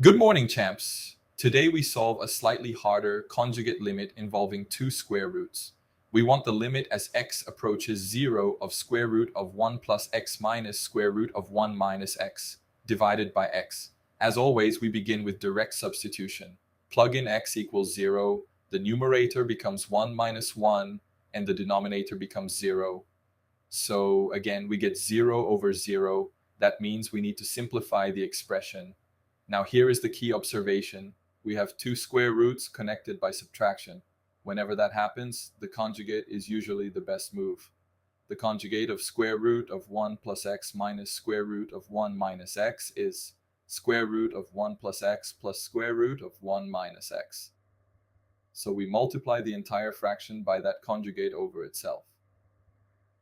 Good morning, champs. Today we solve a slightly harder conjugate limit involving two square roots. We want the limit as x approaches 0 of square root of 1 plus x minus square root of 1 minus x divided by x. As always, we begin with direct substitution. Plug in x equals 0, the numerator becomes 1 minus 1, and the denominator becomes 0. So again, we get 0 over 0. That means we need to simplify the expression. Now here is the key observation. We have two square roots connected by subtraction. Whenever that happens, the conjugate is usually the best move. The conjugate of square root of 1 plus x minus square root of 1 minus x is square root of 1 plus x plus square root of 1 minus x. So we multiply the entire fraction by that conjugate over itself.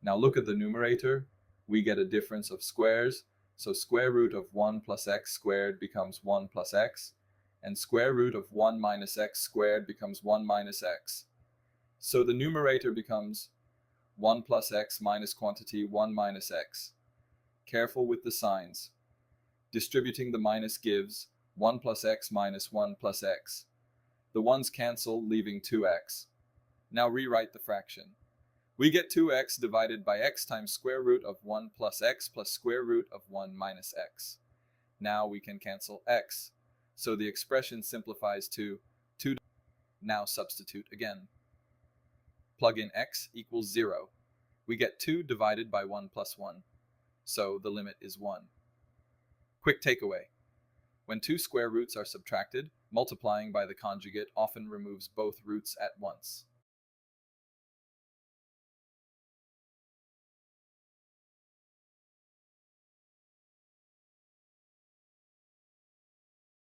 Now look at the numerator. We get a difference of squares. So square root of 1 plus x squared becomes 1 plus x, and square root of 1 minus x squared becomes 1 minus x. So the numerator becomes 1 plus x minus quantity 1 minus x. Careful with the signs. Distributing the minus gives 1 plus x minus 1 plus x. The ones cancel, leaving 2x. Now rewrite the fraction. We get 2x divided by x times square root of 1 plus x plus square root of 1 minus x. Now we can cancel x, so the expression simplifies to 2. Now substitute again. Plug in x equals 0. We get 2 divided by 1 plus 1, so the limit is 1. Quick takeaway. When two square roots are subtracted, multiplying by the conjugate often removes both roots at once.